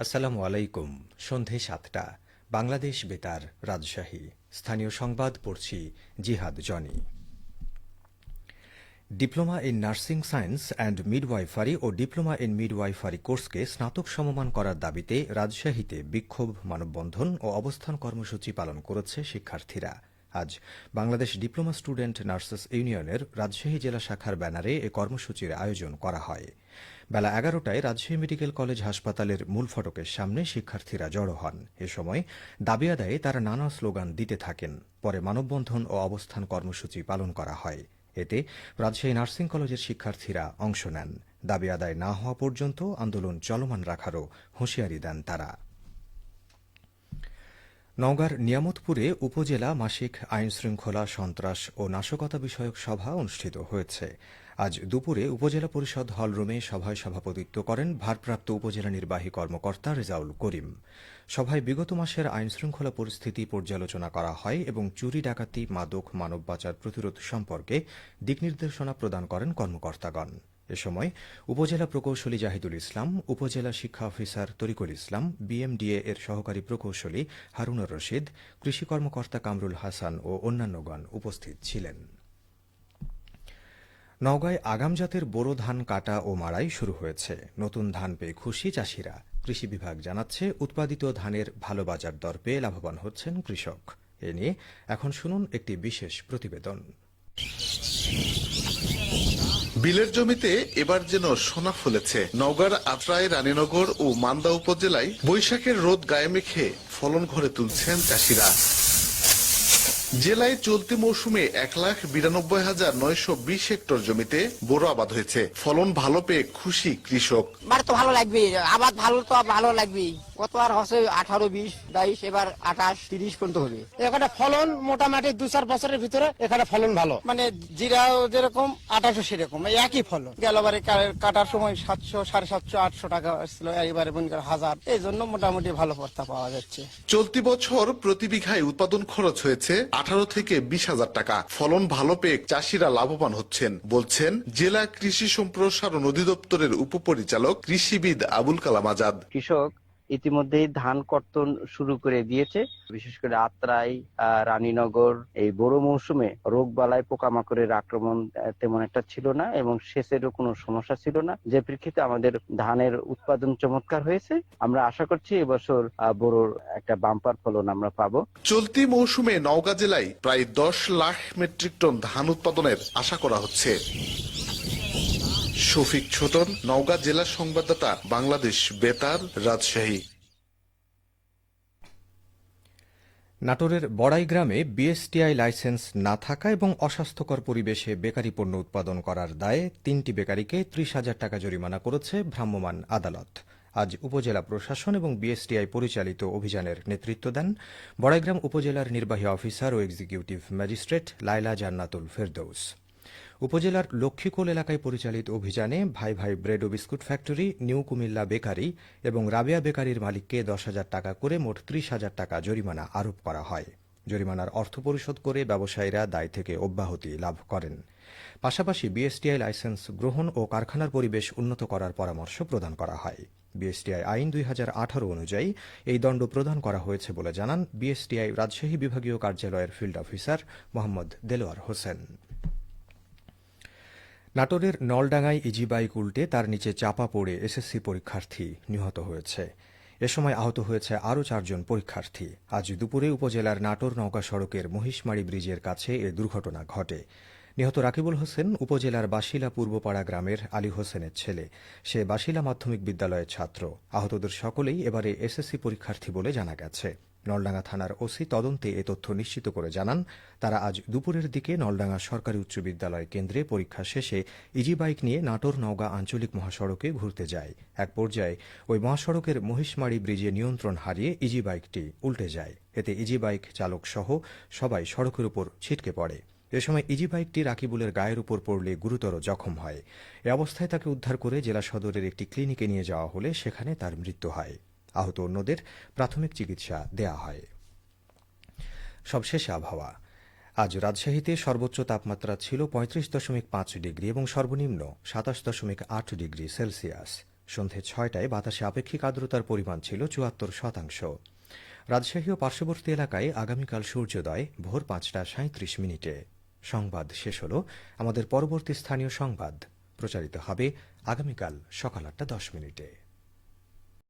আসসালামু আলাইকুম। সন্ধে ৭টা, বাংলাদেশ বেতার, রাজশাহী। স্থানীয় সংবাদ পড়ছি Jihad Jony. Diploma in nursing science and midwifery ও ডিপ্লোমা ইন মিডওয়াইফারি কোর্সকে স্নাতক সমমান করার দাবিতে রাজশাহীতে বিক্ষোভ, মানববন্ধন ও অবস্থান কর্মসূচি পালন করেছে শিক্ষার্থীরা। আজ বাংলাদেশ ডিপ্লোমা স্টুডেন্ট নার্সেস ইউনিয়নের রাজশাহী জেলা শাখার ব্যানারে এ কর্মসূচির আয়োজন করা হয়। বেলা ১১টায় রাজশাহী মেডিকেল কলেজ হাসপাতালের মূল ফটকের সামনে শিক্ষার্থীরা জড়ো হন। এ সময় দাবি আদায়ে তারা নানা স্লোগান দিতে থাকেন। পরে মানববন্ধন ও অবস্থান কর্মসূচি পালন করা হয়। এতে রাজশাহী নার্সিং কলেজের শিক্ষার্থীরা অংশ নেন। দাবি আদায় না হওয়া পর্যন্ত আন্দোলন চলমান রাখারও হুঁশিয়ারি দেন তারা। নওগাঁর নিয়ামতপুরে উপজেলা মাসিক আইনশৃঙ্খলা, সন্ত্রাস ও নাশকতা বিষয়ক সভা অনুষ্ঠিত হয়েছে। আজ দুপুরে উপজেলা পরিষদ হলরুমে সভায় সভাপতিত্ব করেন ভারপ্রাপ্ত উপজেলা নির্বাহী কর্মকর্তা রেজাউল করিম। সভায় বিগত মাসের আইনশৃঙ্খলা পরিস্থিতি পর্যালোচনা করা হয় এবং চুরি, ডাকাতি, মাদক, মানব পাচার প্রতিরোধ সম্পর্কে দিকনির্দেশনা প্রদান করেন কর্মকর্তাগণ। এ সময় উপজেলা প্রকৌশলী জাহিদুল ইসলাম, উপজেলা শিক্ষা অফিসার তরিকুল ইসলাম, বিএমডিএ এর সহকারী প্রকৌশলী হারুনুর রশিদ, কৃষি কর্মকর্তা কামরুল হাসান ও অন্যান্যগণ উপস্থিত ছিলেন। নওগাঁয় আগাম জাতের বোরো ধান কাটা ও মাড়াই শুরু হয়েছে। নতুন ধান পেয়ে খুশি চাষিরা। কৃষি বিভাগ জানাচ্ছে, উৎপাদিত ধানের ভালো বাজার দর পেয়ে লাভবান হচ্ছেন কৃষক। এ নিয়ে এখন শুনুন একটি বিশেষ প্রতিবেদন। বিলের জমিতে এবার যেন সোনা ফলেছে। নওগাঁর আত্রাই, রানীনগর ও মান্দা উপজেলায় বৈশাখের রোদ গায়ে মেখে ফলন ঘরে তুলছেন চাষিরা। জেলায় চলতি মৌসুমে ১,৯২,৯২০ হেক্টর জমিতে বোরো আবাদ হয়েছে। ফলন ভালো পেয়ে খুশি কৃষক। এবার তো ভালো লাগবে, আবাদ ভালো তো ভালো লাগবে। কত আর হচ্ছে 18, 20, 22, এবার 28, 30 পর্যন্ত হবে। এখানে ফলন মোটামুটি 2-4 বছরের ভিতরে এখানে ফলন ভালো, মানে জিরা যেরকম 28 সেরকম একই ফলন। গেলবারে কাটার সময় 700, 750, 800 টাকা ছিল, এবারে 1000। এই জন্য মোটামুটি ভালো পর্তা পাওয়া যাচ্ছে। চলতি বছর প্রতি বিঘায় উৎপাদন খরচ হয়েছে 18 থেকে 20,000 টাকা। ফলন ভালো পেয়ে চাষিরা লাভবান হচ্ছেন বলছেন জেলা কৃষি সম্প্রসারণ অধিদপ্তরের উপপরিচালক কৃষিবিদ আবুল কালাম আজাদ। কৃষক ইতিমধ্যেই ধান কর্তন শুরু করে দিয়েছে। বিশেষ করে আত্রাই, রানীনগর এই বোরো মৌসুমে রোগ বালাই, পোকামাকড়ের আক্রমণ তেমন একটা ছিল না এবং সেচেরও কোনো সমস্যা ছিল না, যে প্রেক্ষিতে আমাদের ধানের উৎপাদন চমৎকার হয়েছে। আমরা আশা করছি এবছর বোরোর একটা বাম্পার ফলন আমরা পাবো। চলতি মৌসুমে নওগাঁ জেলায় প্রায় 10 লাখ মেট্রিক টন ধান উৎপাদনের আশা করা হচ্ছে। শফিক ছোটন, নওগাঁ জেলা সংবাদদাতা, বাংলাদেশ বেতার, রাজশাহী। নাটোরের বড়াই গ্রামে বিএসটিআই লাইসেন্স না থাকা এবং অস্বাস্থ্যকর পরিবেশে বেকারি পণ্য উৎপাদন করার দায়ে 3টি বেকারিকে 30,000 টাকা জরিমানা করেছে ভ্রাম্যমাণ আদালত। আজ উপজেলা প্রশাসন এবং বিএসটিআই পরিচালিত অভিযানের নেতৃত্ব দেন বড়াইগ্রাম উপজেলার নির্বাহী অফিসার ও এক্সিকিউটিভ ম্যাজিস্ট্রেট লায়লা জান্নাতুল ফেরদৌস। উপজেলার লক্ষ্মীকোল এলাকায় পরিচালিত অভিযানে ভাই ভাই ব্রেড ও biscuit factory, new Cumilla bakery এবং রাবেয়া বেকারির মালিককে 10,000 টাকা করে মোট 30,000 টাকা জরিমানা আরোপ করা হয়। জরিমানার অর্থ পরিশোধ করে ব্যবসায়ীরা দায় থেকে অব্যাহতি লাভ করেন। পাশাপাশি বিএসটিআই লাইসেন্স গ্রহণ ও কারখানার পরিবেশ উন্নত করার পরামর্শ প্রদান করা হয়। বিএসটিআই আইন 2018 অনুযায়ী এই দণ্ড প্রদান করা হয়েছে বলে জানান বিএসটিআই রাজশাহী বিভাগীয় কার্যালয়ের ফিল্ড অফিসার মোহাম্মদ দেলোয়ার হোসেন। নাটোরের নলডাঙ্গায় ইজি বাইক উল্টে তার নিচে চাপা পড়ে এসএসসি পরীক্ষার্থী নিহত হয়েছে। এ সময় আহত হয়েছে আরও 4 জন পরীক্ষার্থী। আজ দুপুরে উপজেলার নাটোর নওগাঁ সড়কের মহিষমারি ব্রিজের কাছে এ দুর্ঘটনা ঘটে। নিহত রাকিবুল হোসেন উপজেলার বাসিলা পূর্বপাড়া গ্রামের আলী হোসেনের ছেলে। সে বাসিলা মাধ্যমিক বিদ্যালয়ের ছাত্র। আহতদের সকলেই এবারে এসএসসি পরীক্ষার্থী বলে জানা গেছে। নলডাঙ্গা থানার ওসি তদন্তে এ তথ্য নিশ্চিত করে জানান, তারা আজ দুপুরের দিকে নলডাঙ্গা সরকারি উচ্চ বিদ্যালয় কেন্দ্রে পরীক্ষা শেষে ইজি বাইক নিয়ে নাটোর নওগাঁ আঞ্চলিক মহাসড়কে ঘুরতে যায়। এক পর্যায়ে ওই মহাসড়কের মহিষমারি ব্রিজে নিয়ন্ত্রণ হারিয়ে ইজি বাইকটি উল্টে যায়। এতে ইজি বাইক চালক সহ সবাই সড়কের উপর ছিটকে পড়ে। এ সময় ইজি বাইকটি রাকিবুলের গায়ের উপর পড়লে গুরুতর জখম হয়। এ অবস্থায় তাকে উদ্ধার করে জেলা সদরের একটি ক্লিনিকে নিয়ে যাওয়া হলে সেখানে তার মৃত্যু হয়। আহত অন্যদের প্রাথমিক চিকিৎসা দেয়া হয়। সবশেষে আবহাওয়া। আজ রাজশাহীতে সর্বোচ্চ তাপমাত্রা ছিল 35.5 ডিগ্রি এবং সর্বনিম্ন 27.8 ডিগ্রি সেলসিয়াস। সন্ধে ৬টায় বাতাসে আপেক্ষিক আর্দ্রতার পরিমাণ ছিল ৭৪%। রাজশাহী ও পার্শ্ববর্তী এলাকায় আগামীকাল সূর্যোদয় ভোর ৫টা ৩৭ মিনিটে। সংবাদ শেষ হল। আমাদের পরবর্তী স্থানীয় সংবাদ প্রচারিত হবে আগামীকাল সকাল ৮টা ১০ মিনিটে।